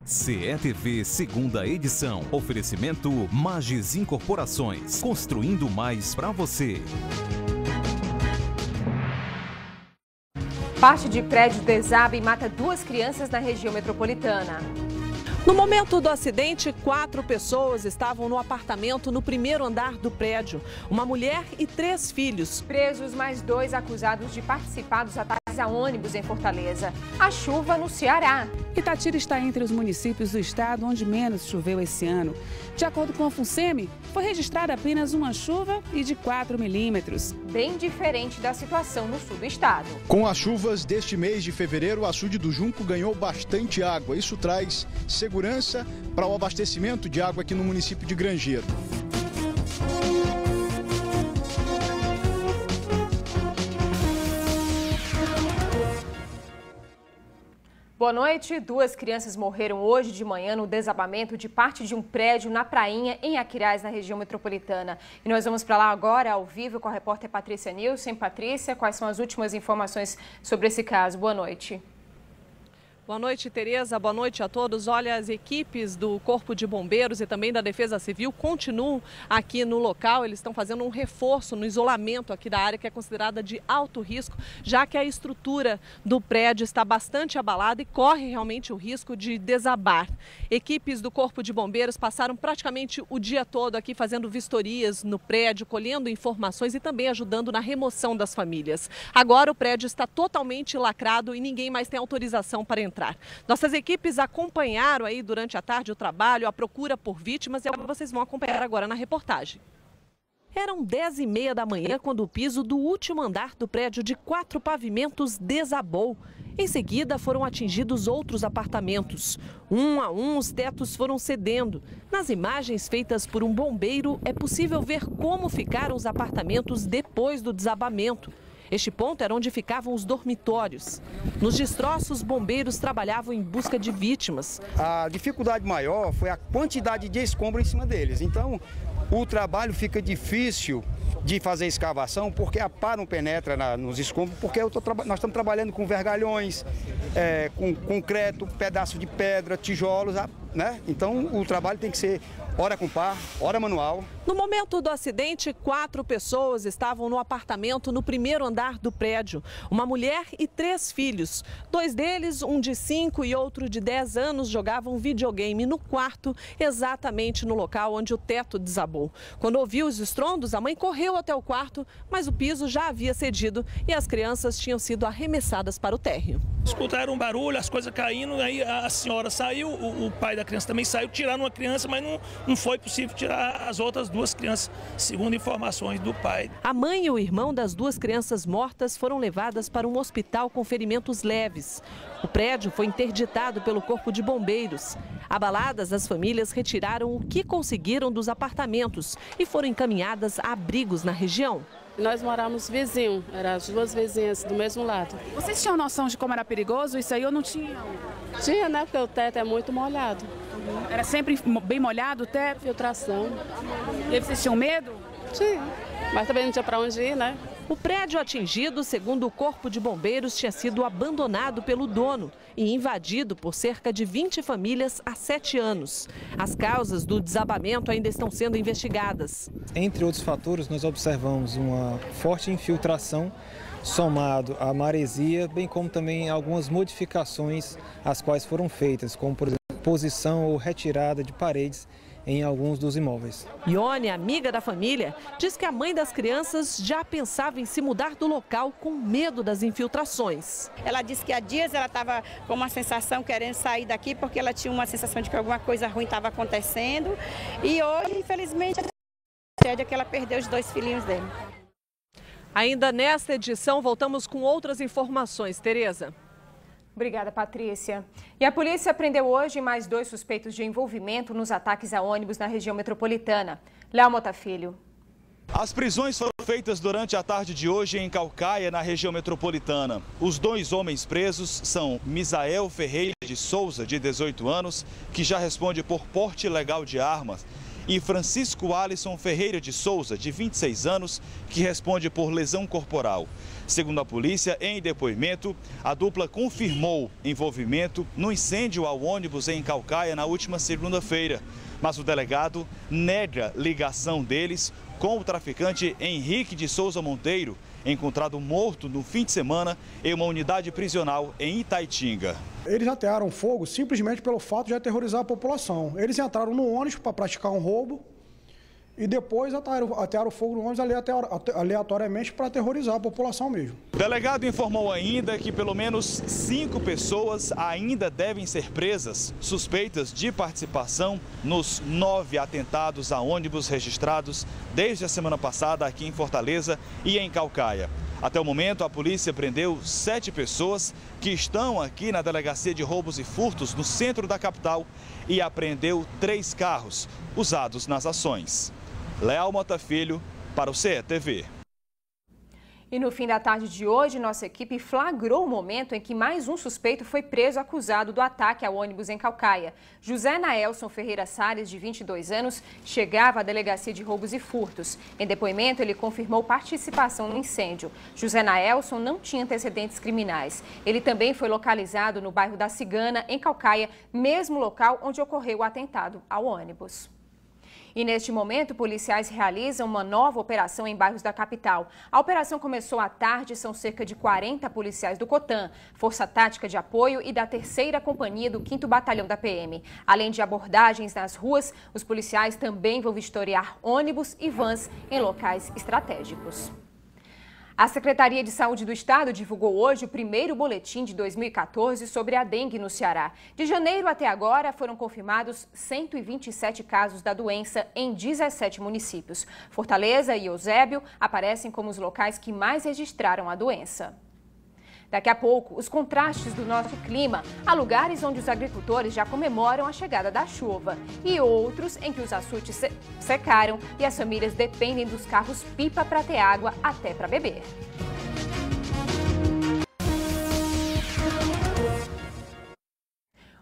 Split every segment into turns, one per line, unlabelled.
CETV segunda edição. Oferecimento Magis Incorporações. Construindo mais para você.
Parte de prédio desaba e mata 2 crianças na região metropolitana.
No momento do acidente, 4 pessoas estavam no apartamento no primeiro andar do prédio. Uma mulher e 3 filhos.
Presos mais 2 acusados de participar dos ataques a ônibus em Fortaleza. A chuva no Ceará.
Itatira está entre os municípios do estado onde menos choveu esse ano. De acordo com a FUNSEMI, foi registrada apenas uma chuva e de 4 milímetros.
Bem diferente da situação no sul do estado.
Com as chuvas deste mês de fevereiro, o açude do Junco ganhou bastante água. Isso traz segurança para o abastecimento de água aqui no município de Grangeiro.
Boa noite. 2 crianças morreram hoje de manhã no desabamento de parte de um prédio na Prainha, em Aquiraz, na região metropolitana. E nós vamos para lá agora, ao vivo, com a repórter Patrícia Nilson. Patrícia, quais são as últimas informações sobre esse caso? Boa noite.
Boa noite, Tereza. Boa noite a todos. Olha, as equipes do Corpo de Bombeiros e também da Defesa Civil continuam aqui no local. Eles estão fazendo um reforço no isolamento aqui da área que é considerada de alto risco, já que a estrutura do prédio está bastante abalada e corre realmente o risco de desabar. Equipes do Corpo de Bombeiros passaram praticamente o dia todo aqui fazendo vistorias no prédio, colhendo informações e também ajudando na remoção das famílias. Agora o prédio está totalmente lacrado e ninguém mais tem autorização para entrar. Nossas equipes acompanharam aí durante a tarde o trabalho, a procura por vítimas e é o que vocês vão acompanhar agora na reportagem. Eram 10h30 da manhã quando o piso do último andar do prédio de 4 pavimentos desabou. Em seguida foram atingidos outros apartamentos. Um a um os tetos foram cedendo. Nas imagens feitas por um bombeiro é possível ver como ficaram os apartamentos depois do desabamento. Este ponto era onde ficavam os dormitórios. Nos destroços, bombeiros trabalhavam em busca de vítimas.
A dificuldade maior foi a quantidade de escombro em cima deles. Então, o trabalho fica difícil de fazer escavação porque a pá não penetra nos escombros, porque nós estamos trabalhando com vergalhões, com concreto, pedaço de pedra, tijolos, né? Então, o trabalho tem que ser hora com pá, hora manual.
No momento do acidente, 4 pessoas estavam no apartamento no primeiro andar do prédio. Uma mulher e 3 filhos. 2 deles, um de 5 e outro de 10 anos, jogavam videogame no quarto, exatamente no local onde o teto desabou. Quando ouviu os estrondos, a mãe correu até o quarto, mas o piso já havia cedido e as crianças tinham sido arremessadas para o térreo.
Escutaram um barulho, as coisas caindo, aí a senhora saiu, o pai da criança também saiu, tiraram uma criança, mas não foi possível tirar as outras 2 crianças, segundo informações do pai.
A mãe e o irmão das 2 crianças mortas foram levadas para um hospital com ferimentos leves. O prédio foi interditado pelo Corpo de Bombeiros. Abaladas, as famílias retiraram o que conseguiram dos apartamentos e foram encaminhadas a abrigos na região.
Nós morávamos vizinho, eram as 2 vizinhas do mesmo lado.
Vocês tinham noção de como era perigoso isso aí ou não tinham?
Tinha, né? Porque o teto é muito molhado.
Era sempre bem molhado o teto?
Filtração.
E vocês tinham medo?
Tinha, mas também não tinha para onde ir, né?
O prédio atingido, segundo o Corpo de Bombeiros, tinha sido abandonado pelo dono e invadido por cerca de 20 famílias há 7 anos. As causas do desabamento ainda estão sendo investigadas.
Entre outros fatores, nós observamos uma forte infiltração somado à maresia, bem como também algumas modificações as quais foram feitas, como por exemplo, posição ou retirada de paredes em alguns dos imóveis.
Ione, amiga da família, diz que a mãe das crianças já pensava em se mudar do local com medo das infiltrações.
Ela disse que há dias ela estava com uma sensação querendo sair daqui porque ela tinha uma sensação de que alguma coisa ruim estava acontecendo e hoje, infelizmente, a tragédia é que ela perdeu os 2 filhinhos dele.
Ainda nesta edição, voltamos com outras informações. Tereza.
Obrigada, Patrícia. E a polícia prendeu hoje mais 2 suspeitos de envolvimento nos ataques a ônibus na região metropolitana. Léo Mota Filho.
As prisões foram feitas durante a tarde de hoje em Caucaia, na região metropolitana. Os 2 homens presos são Misael Ferreira de Souza, de 18 anos, que já responde por porte ilegal de armas, e Francisco Alisson Ferreira de Souza, de 26 anos, que responde por lesão corporal. Segundo a polícia, em depoimento, a dupla confirmou envolvimento no incêndio ao ônibus em Caucaia na última segunda-feira. Mas o delegado nega ligação deles com o traficante Henrique de Souza Monteiro, encontrado morto no fim de semana em uma unidade prisional em Itaitinga.
Eles atearam fogo simplesmente pelo fato de aterrorizar a população. Eles entraram no ônibus para praticar um roubo e depois atearam fogo no ônibus aleatoriamente para aterrorizar a população mesmo.
O delegado informou ainda que pelo menos 5 pessoas ainda devem ser presas, suspeitas de participação nos 9 atentados a ônibus registrados desde a semana passada aqui em Fortaleza e em Caucaia. Até o momento, a polícia prendeu 7 pessoas que estão aqui na Delegacia de Roubos e Furtos, no centro da capital, e apreendeu 3 carros usados nas ações. Leal Mota Filho, para o CETV.
E no fim da tarde de hoje, nossa equipe flagrou o momento em que mais um suspeito foi preso acusado do ataque ao ônibus em Caucaia. José Naelson Ferreira Salles, de 22 anos, chegava à Delegacia de Roubos e Furtos. Em depoimento, ele confirmou participação no incêndio. José Naelson não tinha antecedentes criminais. Ele também foi localizado no bairro da Cigana, em Caucaia, mesmo local onde ocorreu o atentado ao ônibus. E neste momento, policiais realizam uma nova operação em bairros da capital. A operação começou à tarde, são cerca de 40 policiais do COTAN, Força Tática de Apoio e da 3ª Companhia do 5º Batalhão da PM. Além de abordagens nas ruas, os policiais também vão vistoriar ônibus e vans em locais estratégicos. A Secretaria de Saúde do Estado divulgou hoje o primeiro boletim de 2014 sobre a dengue no Ceará. De janeiro até agora, foram confirmados 127 casos da doença em 17 municípios. Fortaleza e Eusébio aparecem como os locais que mais registraram a doença. Daqui a pouco, os contrastes do nosso clima. Há lugares onde os agricultores já comemoram a chegada da chuva e outros em que os açudes secaram e as famílias dependem dos carros-pipa para ter água até para beber.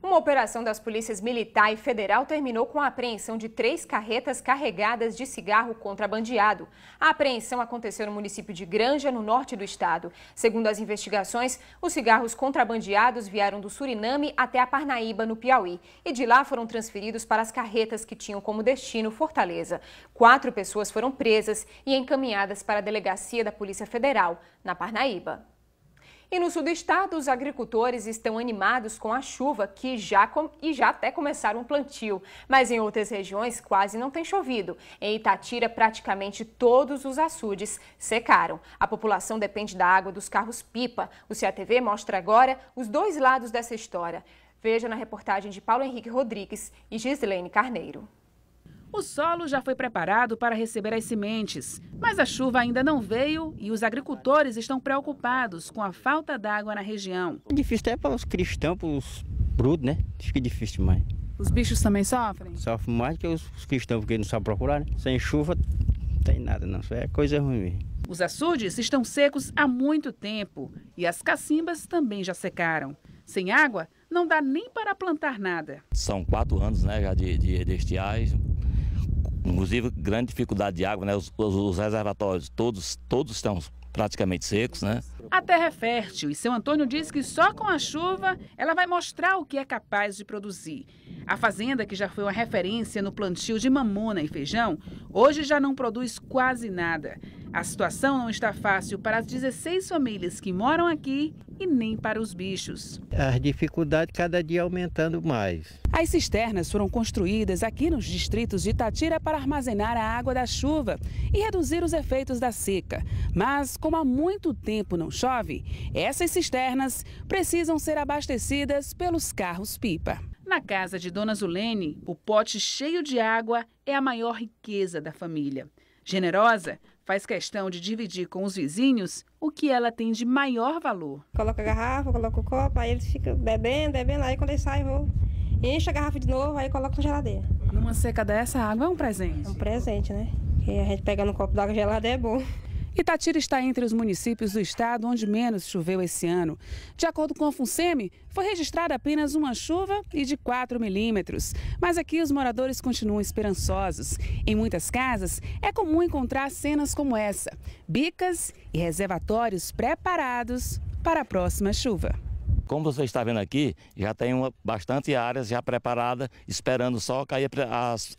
Uma operação das polícias militar e federal terminou com a apreensão de 3 carretas carregadas de cigarro contrabandeado. A apreensão aconteceu no município de Granja, no norte do estado. Segundo as investigações, os cigarros contrabandeados vieram do Suriname até a Parnaíba, no Piauí. E de lá foram transferidos para as carretas que tinham como destino Fortaleza. 4 pessoas foram presas e encaminhadas para a delegacia da Polícia Federal, na Parnaíba. E no sul do estado, os agricultores estão animados com a chuva que já até começaram o plantio. Mas em outras regiões quase não tem chovido. Em Itatira, praticamente todos os açudes secaram. A população depende da água dos carros-pipa. O CETV mostra agora os 2 lados dessa história. Veja na reportagem de Paulo Henrique Rodrigues e Gislene Carneiro.
O solo já foi preparado para receber as sementes, mas a chuva ainda não veio e os agricultores estão preocupados com a falta d'água na região.
É difícil até para os cristãos, para os brutos, né? Fica difícil demais.
Os bichos também sofrem?
Sofrem mais que os cristãos, porque não sabem procurar, né? Sem chuva não tem nada, não. Isso é coisa ruim mesmo.
Os açudes estão secos há muito tempo e as cacimbas também já secaram. Sem água, não dá nem para plantar nada.
São 4 anos, né, já de estiagem. Inclusive, grande dificuldade de água, né? Os reservatórios todos estão praticamente secos, né?
A terra é fértil e seu Antônio diz que só com a chuva ela vai mostrar o que é capaz de produzir. A fazenda, que já foi uma referência no plantio de mamona e feijão, hoje já não produz quase nada. A situação não está fácil para as 16 famílias que moram aqui e nem para os bichos.
As dificuldades cada dia aumentando mais.
As cisternas foram construídas aqui nos distritos de Itatira para armazenar a água da chuva e reduzir os efeitos da seca. Mas, como há muito tempo não chove, essas cisternas precisam ser abastecidas pelos carros-pipa. Na casa de Dona Zulene, o pote cheio de água é a maior riqueza da família. Generosa, faz questão de dividir com os vizinhos o que ela tem de maior valor.
Coloca a garrafa, coloca o copo, aí eles ficam bebendo, aí quando eles saem, eu encho a garrafa de novo, aí coloco na geladeira.
Numa seca dessa, a água é um presente?
É um presente, né? Que a gente pega no copo d'água gelada é bom.
Itatira está entre os municípios do estado onde menos choveu esse ano. De acordo com a FUNSEMI, foi registrada apenas uma chuva e de 4 milímetros. Mas aqui os moradores continuam esperançosos. Em muitas casas, é comum encontrar cenas como essa: bicas e reservatórios preparados para a próxima chuva.
Como você está vendo aqui, já tem bastante áreas já preparadas, esperando só cair as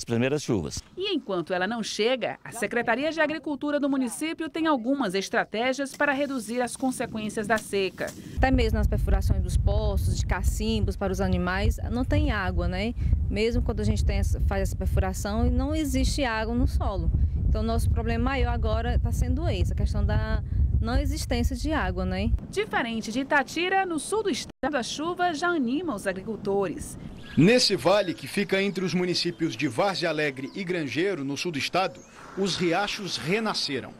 primeiras chuvas.
E enquanto ela não chega, a Secretaria de Agricultura do município tem algumas estratégias para reduzir as consequências da seca.
Até mesmo nas perfurações dos poços, de cacimbos para os animais, não tem água, né? Mesmo quando a gente faz essa perfuração, não existe água no solo. Então, nosso problema maior agora está sendo esse, a questão da não existência de água, né?
Diferente de Itatira, no sul do estado, a chuva já anima os agricultores.
Nesse vale, que fica entre os municípios de Várzea Alegre e Grangeiro, no sul do estado, os riachos renasceram.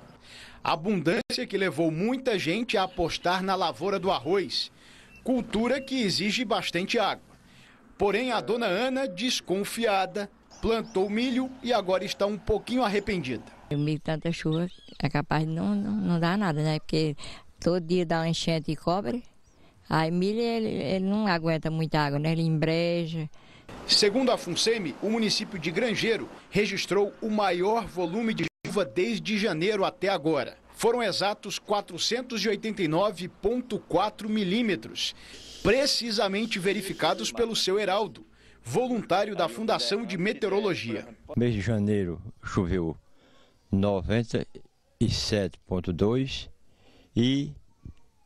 A abundância que levou muita gente a apostar na lavoura do arroz, cultura que exige bastante água. Porém, a dona Ana, desconfiada, plantou milho e agora está um pouquinho arrependida.
O milho, tanta chuva, é capaz de não dar nada, né? Porque todo dia dá uma enchente e cobre. Aí milho, ele não aguenta muita água, né? Ele embreja.
Segundo a FUNSEMI, o município de Grangeiro registrou o maior volume de chuva desde janeiro até agora. Foram exatos 489,4 milímetros, precisamente verificados pelo seu Heraldo, voluntário da Fundação de Meteorologia.
Mês de janeiro choveu 97,2 e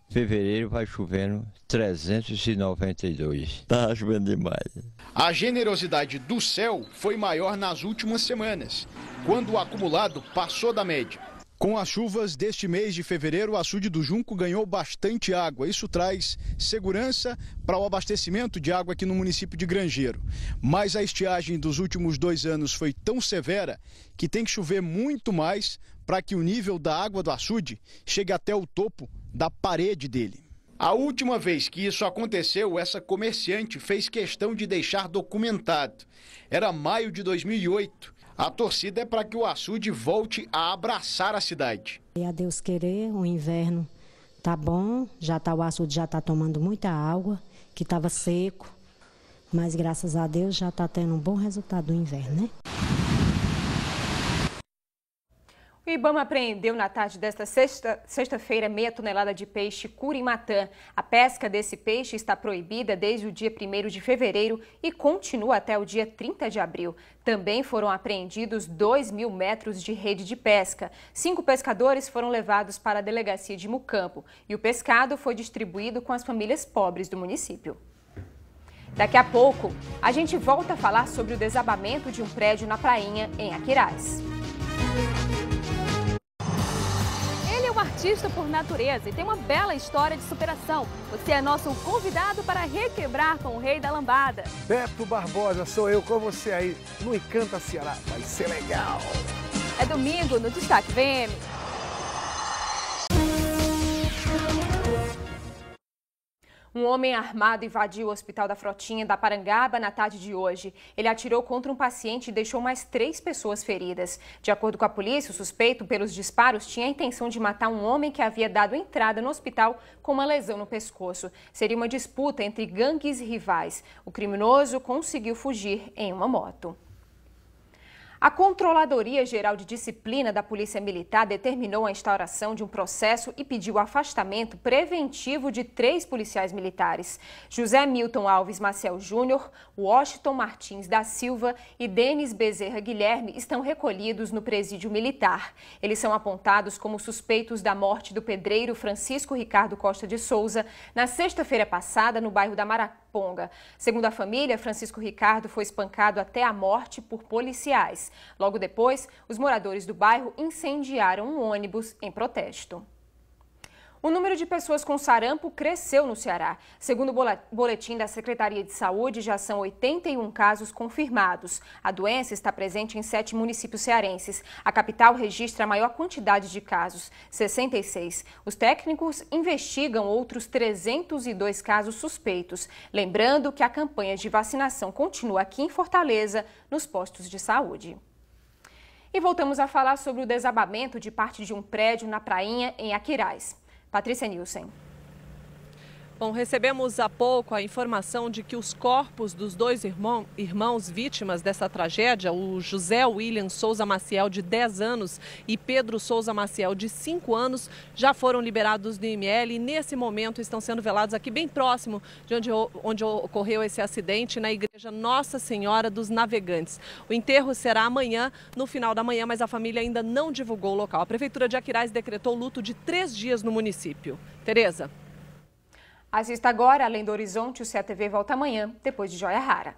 fevereiro vai chovendo 392. Tá chovendo demais.
A generosidade do céu foi maior nas últimas semanas, quando o acumulado passou da média. Com as chuvas deste mês de fevereiro, o açude do Junco ganhou bastante água. Isso traz segurança para o abastecimento de água aqui no município de Grangeiro. Mas a estiagem dos últimos 2 anos foi tão severa que tem que chover muito mais para que o nível da água do açude chegue até o topo da parede dele. A última vez que isso aconteceu, essa comerciante fez questão de deixar documentado. Era maio de 2008. A torcida é para que o açude volte a abraçar a cidade.
E a Deus querer, o inverno tá bom, o açude já está tomando muita água, que estava seco, mas graças a Deus já está tendo um bom resultado do inverno, né?
O IBAMA apreendeu na tarde desta sexta-feira meia tonelada de peixe curimatã. A pesca desse peixe está proibida desde o dia 1º de fevereiro e continua até o dia 30 de abril. Também foram apreendidos 2.000 metros de rede de pesca. 5 pescadores foram levados para a delegacia de Mucampo e o pescado foi distribuído com as famílias pobres do município. Daqui a pouco, a gente volta a falar sobre o desabamento de um prédio na Prainha, em Aquiraz.
Artista por natureza e tem uma bela história de superação. Você é nosso convidado para requebrar com o rei da lambada.
Beto Barbosa, sou eu com você aí no Encanta Ceará. Vai ser legal.
É domingo no Destaque VM.
Um homem armado invadiu o Hospital da Frotinha da Parangaba na tarde de hoje. Ele atirou contra um paciente e deixou mais 3 pessoas feridas. De acordo com a polícia, o suspeito pelos disparos tinha a intenção de matar um homem que havia dado entrada no hospital com uma lesão no pescoço. Seria uma disputa entre gangues rivais. O criminoso conseguiu fugir em uma moto. A Controladoria Geral de Disciplina da Polícia Militar determinou a instauração de um processo e pediu o afastamento preventivo de 3 policiais militares. José Milton Alves Maciel Júnior, Washington Martins da Silva e Denis Bezerra Guilherme estão recolhidos no presídio militar. Eles são apontados como suspeitos da morte do pedreiro Francisco Ricardo Costa de Souza na sexta-feira passada no bairro da Maraponga. Segundo a família, Francisco Ricardo foi espancado até a morte por policiais. Logo depois, os moradores do bairro incendiaram um ônibus em protesto. O número de pessoas com sarampo cresceu no Ceará. Segundo o boletim da Secretaria de Saúde, já são 81 casos confirmados. A doença está presente em 7 municípios cearenses. A capital registra a maior quantidade de casos, 66. Os técnicos investigam outros 302 casos suspeitos. Lembrando que a campanha de vacinação continua aqui em Fortaleza, nos postos de saúde. E voltamos a falar sobre o desabamento de parte de um prédio na Prainha, em Aquiraz. Patrícia Nilsen.
Bom, recebemos há pouco a informação de que os corpos dos dois irmãos vítimas dessa tragédia, o José William Souza Maciel, de 10 anos, e Pedro Souza Maciel, de 5 anos, já foram liberados do IML e nesse momento estão sendo velados aqui bem próximo de onde ocorreu esse acidente, na igreja Nossa Senhora dos Navegantes. O enterro será amanhã, no final da manhã, mas a família ainda não divulgou o local. A Prefeitura de Aquiraz decretou luto de 3 dias no município. Tereza.
Assista agora, Além do Horizonte, o CETV volta amanhã, depois de Joia Rara.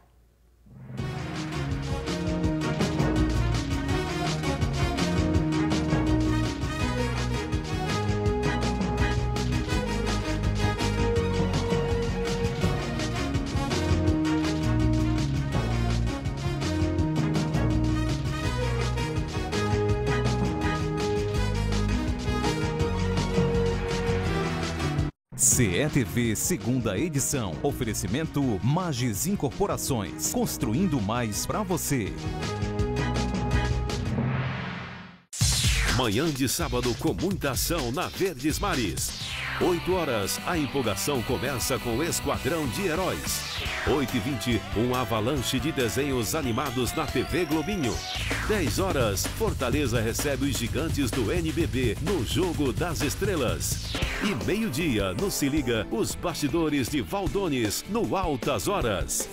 CETV segunda edição. Oferecimento Magis Incorporações. Construindo mais para você.
Manhã de sábado com muita ação na Verdes Mares. 8 horas, a empolgação começa com o Esquadrão de Heróis. 8h20, um avalanche de desenhos animados na TV Globinho. 10 horas, Fortaleza recebe os gigantes do NBB no Jogo das Estrelas. E meio-dia, no Se Liga, os bastidores de Valdones no Altas Horas.